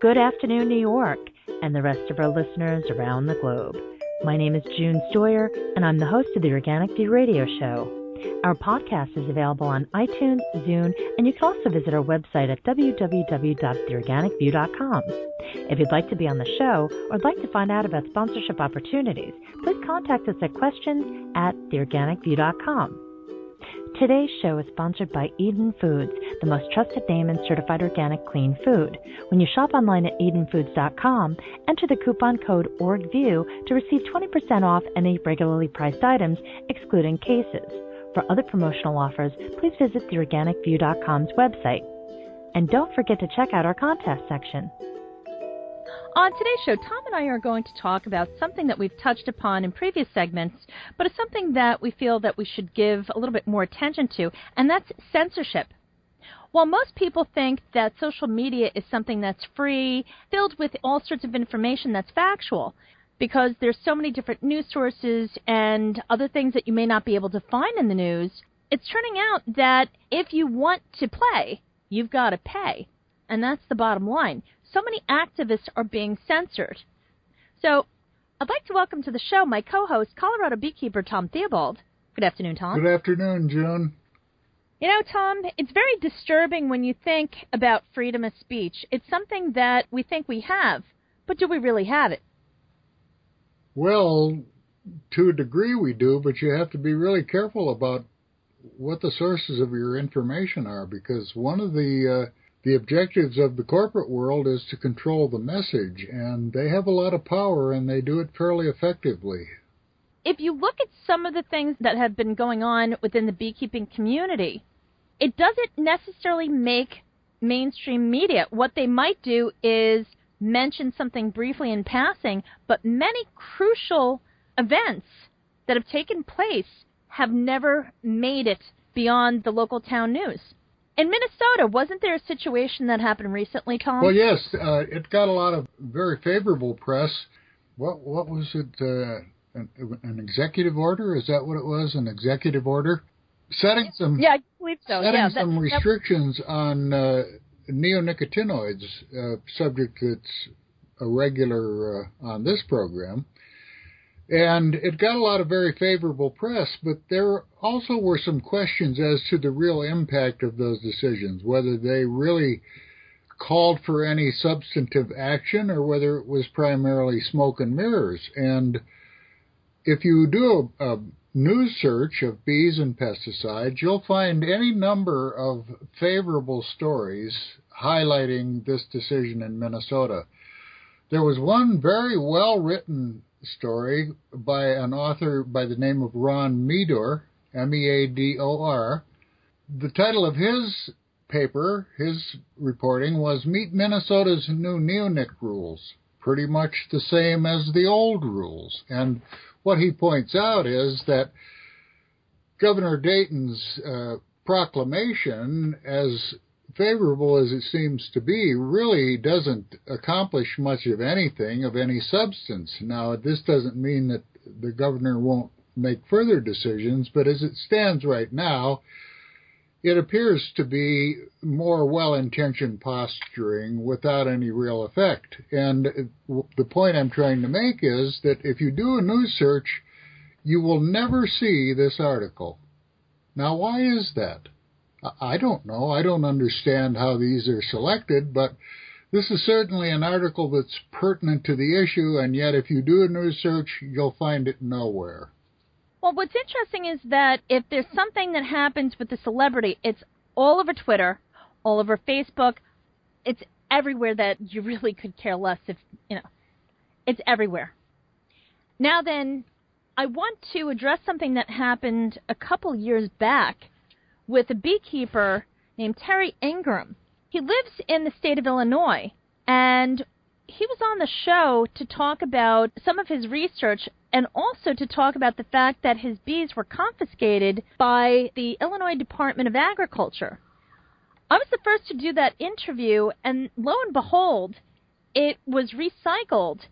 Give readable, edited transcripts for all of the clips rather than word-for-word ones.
Good afternoon, New York, and the rest of our listeners around the globe. My name is June Stoyer, and I'm the host of the Organic View radio show. Our podcast is available on iTunes, Zune, and you can also visit our website at www.theorganicview.com. If you'd like to be on the show or would like to find out about sponsorship opportunities, please contact us at questions@theorganicview.com. Today's show is sponsored by Eden Foods, the most trusted name in certified organic clean food. When you shop online at EdenFoods.com, enter the coupon code ORGVIEW to receive 20% off any regularly priced items, excluding cases. For other promotional offers, please visit theorganicview.com's website. And don't forget to check out our contest section. On today's show, Tom and I are going to talk about something that we've touched upon in previous segments, but it's something that we feel that we should give a little bit more attention to, and that's censorship. While most people think that social media is something that's free, filled with all sorts of information that's factual, because there's so many different news sources and other things that you may not be able to find in the news, it's turning out that if you want to play, you've got to pay. And that's the bottom line. So many activists are being censored. So I'd like to welcome to the show my co-host, Colorado beekeeper Tom Theobald. Good afternoon, Tom. Good afternoon, June. You know, Tom, it's very disturbing when you think about freedom of speech. It's something that we think we have, but do we really have it? Well, to a degree we do, but you have to be really careful about what the sources of your information are, because one of the objectives of the corporate world is to control the message, and they have a lot of power, and they do it fairly effectively. If you look at some of the things that have been going on within the beekeeping community, it doesn't necessarily make mainstream media. What they might do is mention something briefly in passing, but many crucial events that have taken place have never made it beyond the local town news. In Minnesota, wasn't there a situation that happened recently, Tom? Well, yes, it got a lot of very favorable press. What was it? An executive order? Is that what it was? An executive order setting some I believe so. Setting restrictions on neonicotinoids, subject that's a regular on this program. And it got a lot of very favorable press, but there also were some questions as to the real impact of those decisions, whether they really called for any substantive action or whether it was primarily smoke and mirrors. And if you do a news search of bees and pesticides, you'll find any number of favorable stories highlighting this decision in Minnesota. There was one very well-written story by an author by the name of Ron Meador, Meador. The title of his paper, his reporting, was Meet Minnesota's New Neonic Rules, pretty much the same as the old rules. And what he points out is that Governor Dayton's proclamation, as favorable as it seems to be, really doesn't accomplish much of anything of any substance. Now, this doesn't mean that the governor won't make further decisions, but as it stands right now, it appears to be more well-intentioned posturing without any real effect. And the point I'm trying to make is that if you do a news search, you will never see this article. Now, why is that? I don't know. I don't understand how these are selected, but this is certainly an article that's pertinent to the issue, and yet if you do a news search, you'll find it nowhere. Well, what's interesting is that if there's something that happens with the celebrity, it's all over Twitter, all over Facebook. It's everywhere that you really could care less if, it's everywhere. Now then, I want to address something that happened a couple years back with a beekeeper named Terry Ingram. He lives in the state of Illinois, and he was on the show to talk about some of his research and also to talk about the fact that his bees were confiscated by the Illinois Department of Agriculture. I was the first to do that interview, and lo and behold, it was recycled.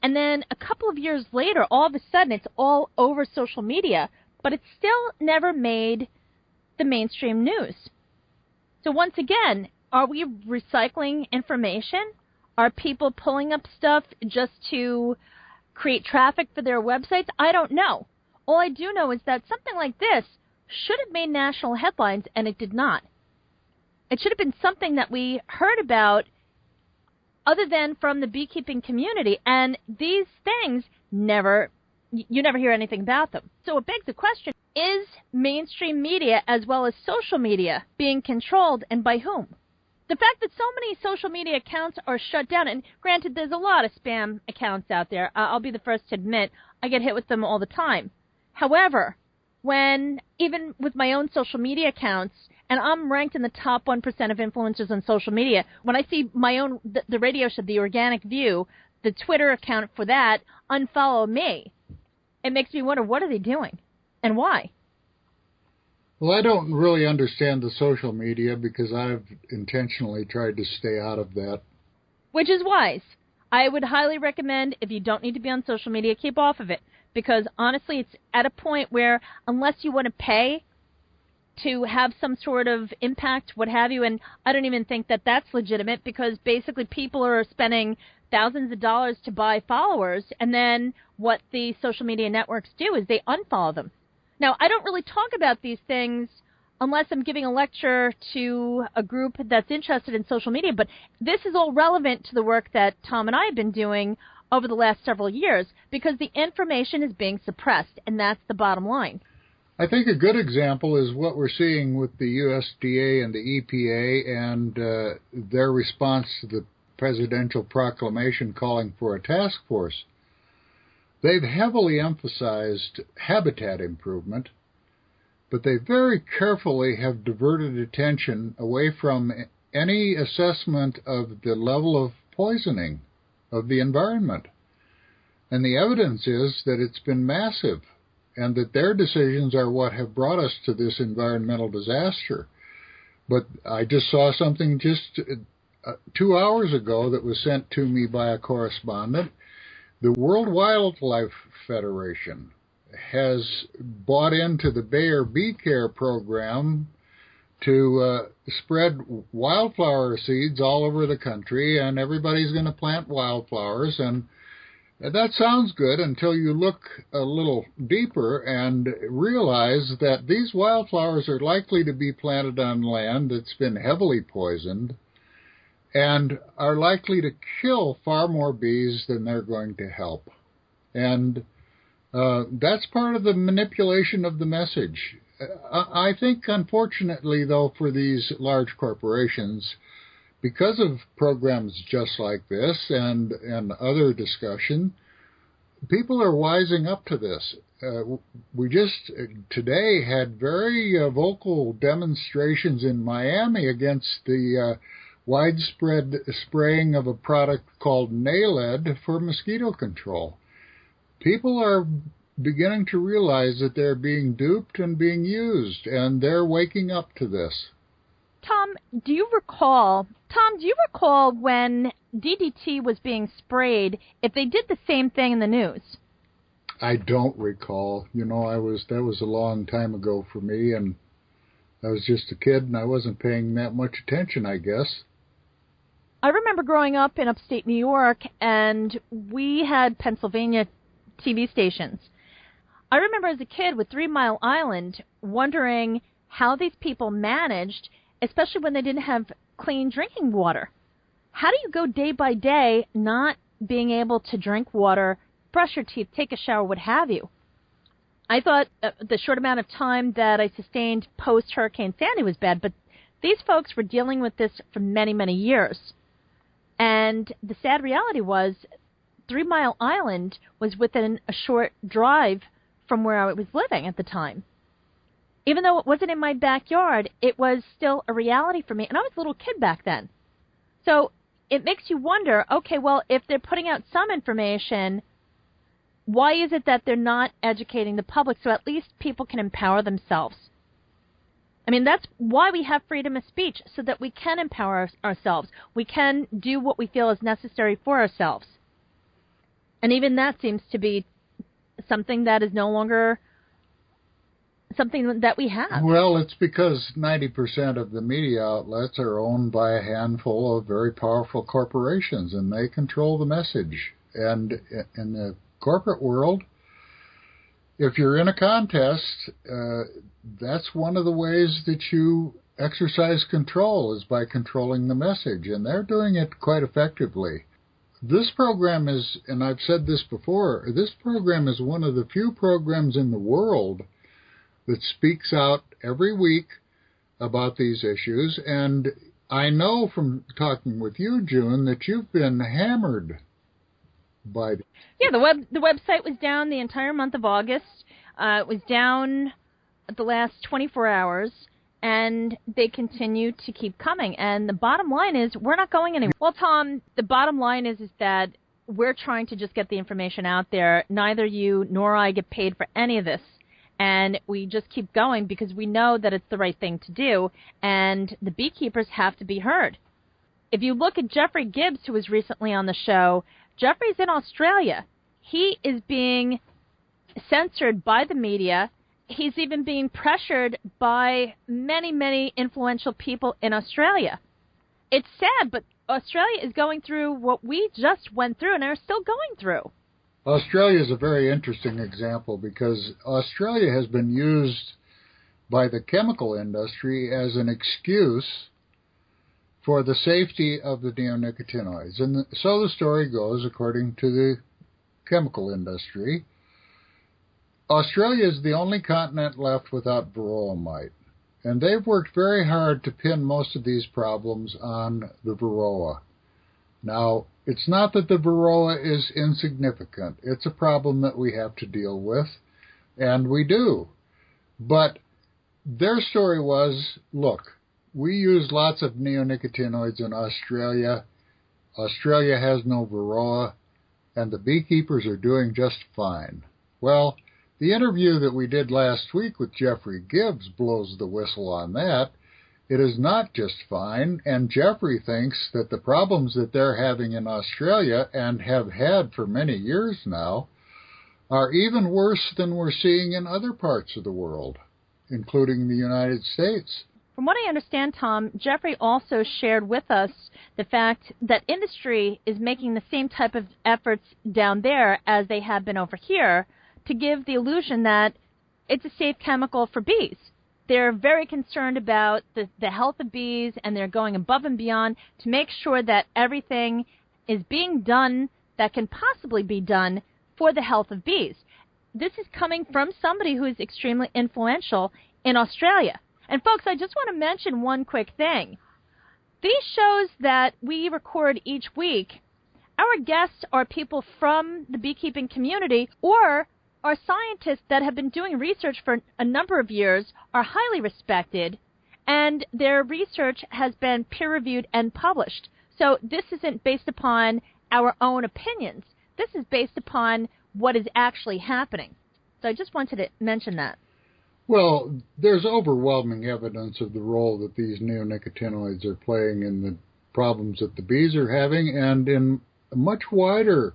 And then a couple of years later, all of a sudden, it's all over social media, but it still never made the mainstream news. So once again, are we recycling information? Are people pulling up stuff just to create traffic for their websites? I don't know. All I do know is that something like this should have made national headlines, and it did not. It should have been something that we heard about other than from the beekeeping community, and these things you never hear anything about them. So it begs the question, is mainstream media as well as social media being controlled, and by whom? The fact that so many social media accounts are shut down, and granted, there's a lot of spam accounts out there. I'll be the first to admit I get hit with them all the time. However, even with my own social media accounts, and I'm ranked in the top 1% of influencers on social media, when I see my own, the radio show, The Organic View, the Twitter account for that, unfollow me, it makes me wonder, what are they doing and why? Well, I don't really understand the social media because I've intentionally tried to stay out of that. Which is wise. I would highly recommend, if you don't need to be on social media, keep off of it. Because honestly, it's at a point where unless you want to pay to have some sort of impact, what have you, and I don't even think that that's legitimate, because basically people are spending thousands of dollars to buy followers, and then what the social media networks do is they unfollow them. Now, I don't really talk about these things unless I'm giving a lecture to a group that's interested in social media, but this is all relevant to the work that Tom and I have been doing over the last several years, because the information is being suppressed, and that's the bottom line. I think a good example is what we're seeing with the USDA and the EPA and their response to the presidential proclamation calling for a task force. They've heavily emphasized habitat improvement, but they very carefully have diverted attention away from any assessment of the level of poisoning of the environment. And the evidence is that it's been massive, and that their decisions are what have brought us to this environmental disaster. But I just saw something just 2 hours ago that was sent to me by a correspondent. The World Wildlife Federation has bought into the Bayer Bee Care program to spread wildflower seeds all over the country, and everybody's going to plant wildflowers. And that sounds good until you look a little deeper and realize that these wildflowers are likely to be planted on land that's been heavily poisoned and are likely to kill far more bees than they're going to help. And that's part of the manipulation of the message. I think, unfortunately, though, for these large corporations, because of programs just like this and other discussion, people are wising up to this. We just today had very vocal demonstrations in Miami against the widespread spraying of a product called NALED for mosquito control. People are beginning to realize that they're being duped and being used, and they're waking up to this. Tom, do you recall when DDT was being sprayed, if they did the same thing in the news? I don't recall. You know, that was a long time ago for me, and I was just a kid, and I wasn't paying that much attention, I guess. I remember growing up in upstate New York, and we had Pennsylvania TV stations. I remember as a kid with 3 Mile Island wondering how these people managed, especially when they didn't have clean drinking water. How do you go day by day not being able to drink water, brush your teeth, take a shower, what have you? I thought the short amount of time that I sustained post-Hurricane Sandy was bad, but these folks were dealing with this for many, many years. And the sad reality was 3 Mile Island was within a short drive from where I was living at the time. Even though it wasn't in my backyard, it was still a reality for me. And I was a little kid back then. So it makes you wonder, okay, well, if they're putting out some information, why is it that they're not educating the public so at least people can empower themselves? I mean, that's why we have freedom of speech, so that we can empower ourselves. We can do what we feel is necessary for ourselves. And even that seems to be something that is no longer something that we have? Well, it's because 90% of the media outlets are owned by a handful of very powerful corporations, and they control the message. And in the corporate world, if you're in a contest, that's one of the ways that you exercise control, is by controlling the message, and they're doing it quite effectively. This program is, and I've said this before, this program is one of the few programs in the world that speaks out every week about these issues, and I know from talking with you, June, that you've been hammered by... Yeah, the website was down the entire month of August. It was down the last 24 hours, and they continue to keep coming. And the bottom line is we're not going anywhere. Well, Tom, the bottom line is that we're trying to just get the information out there. Neither you nor I get paid for any of this. And we just keep going because we know that it's the right thing to do, and the beekeepers have to be heard. If you look at Jeffrey Gibbs, who was recently on the show, Jeffrey's in Australia. He is being censored by the media. He's even being pressured by many, many influential people in Australia. It's sad, but Australia is going through what we just went through and are still going through. Australia is a very interesting example because Australia has been used by the chemical industry as an excuse for the safety of the neonicotinoids. And so the story goes, according to the chemical industry, Australia is the only continent left without varroa mite. And they've worked very hard to pin most of these problems on the varroa. Now, it's not that the varroa is insignificant. It's a problem that we have to deal with, and we do. But their story was, look, we use lots of neonicotinoids in Australia. Australia has no varroa, and the beekeepers are doing just fine. Well, the interview that we did last week with Jeffrey Gibbs blows the whistle on that. It is not just fine, and Jeffrey thinks that the problems that they're having in Australia, and have had for many years now, are even worse than we're seeing in other parts of the world, including the United States. From what I understand, Tom, Jeffrey also shared with us the fact that industry is making the same type of efforts down there as they have been over here to give the illusion that it's a safe chemical for bees. They're very concerned about the health of bees, and they're going above and beyond to make sure that everything is being done that can possibly be done for the health of bees. This is coming from somebody who is extremely influential in Australia. And folks, I just want to mention one quick thing. These shows that we record each week, our guests are people from the beekeeping community or are scientists that have been doing research for a number of years, are highly respected, and their research has been peer-reviewed and published. So this isn't based upon our own opinions. This is based upon what is actually happening. So I just wanted to mention that. Well, there's overwhelming evidence of the role that these neonicotinoids are playing in the problems that the bees are having, and in much wider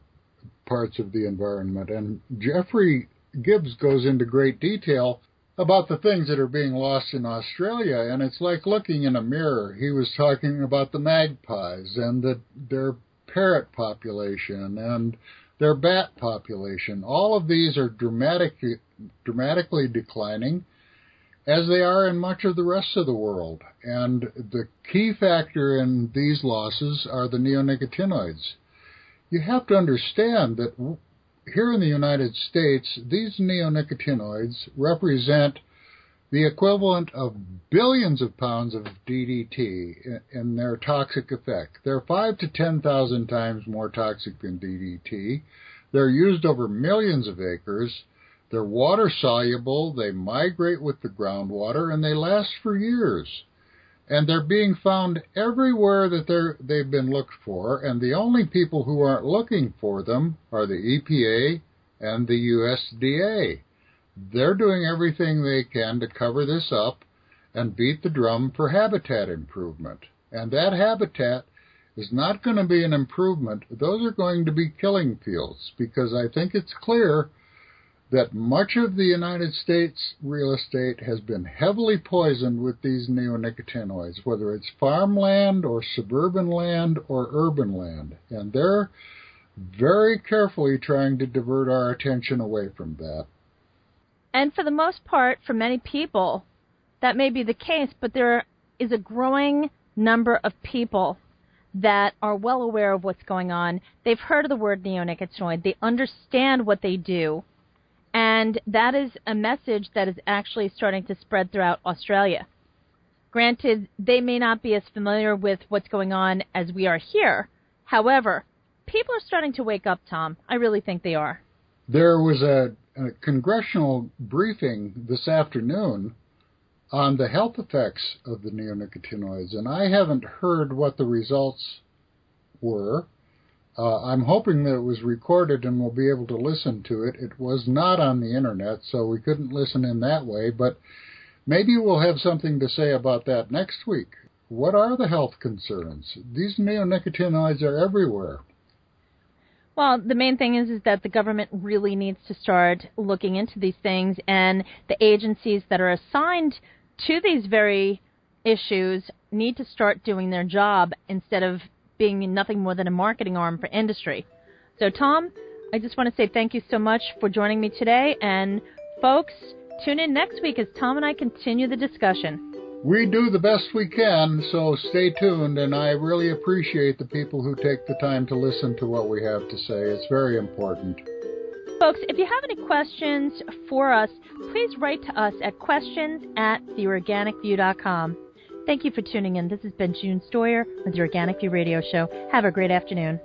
parts of the environment. And Jeffrey Gibbs goes into great detail about the things that are being lost in Australia, and it's like looking in a mirror. He was talking about the magpies and their parrot population and their bat population. All of these are dramatically declining, as they are in much of the rest of the world. And the key factor in these losses are the neonicotinoids. You have to understand that here in the United States, these neonicotinoids represent the equivalent of billions of pounds of DDT in their toxic effect. They're 5,000 to 10,000 times more toxic than DDT. They're used over millions of acres. They're water-soluble, they migrate with the groundwater, and they last for years. And they're being found everywhere that they've been looked for, and the only people who aren't looking for them are the EPA and the USDA. They're doing everything they can to cover this up and beat the drum for habitat improvement. And that habitat is not going to be an improvement. Those are going to be killing fields, because I think it's clear that much of the United States real estate has been heavily poisoned with these neonicotinoids, whether it's farmland or suburban land or urban land. And they're very carefully trying to divert our attention away from that. And for the most part, for many people, that may be the case, but there is a growing number of people that are well aware of what's going on. They've heard of the word neonicotinoid. They understand what they do. And that is a message that is actually starting to spread throughout Australia. Granted, they may not be as familiar with what's going on as we are here. However, people are starting to wake up, Tom. I really think they are. There was a congressional briefing this afternoon on the health effects of the neonicotinoids, and I haven't heard what the results were. I'm hoping that it was recorded and we'll be able to listen to it. It was not on the internet, so we couldn't listen in that way, but maybe we'll have something to say about that next week. What are the health concerns? These neonicotinoids are everywhere. Well, the main thing is that the government really needs to start looking into these things, and the agencies that are assigned to these very issues need to start doing their job instead of being nothing more than a marketing arm for industry. So, Tom, I just want to say thank you so much for joining me today. And, folks, tune in next week as Tom and I continue the discussion. We do the best we can, so stay tuned, and I really appreciate the people who take the time to listen to what we have to say. It's very important. Folks, if you have any questions for us, please write to us at questions@theorganicview.com. Thank you for tuning in. This has been June Stoyer with the Organic View Radio Show. Have a great afternoon.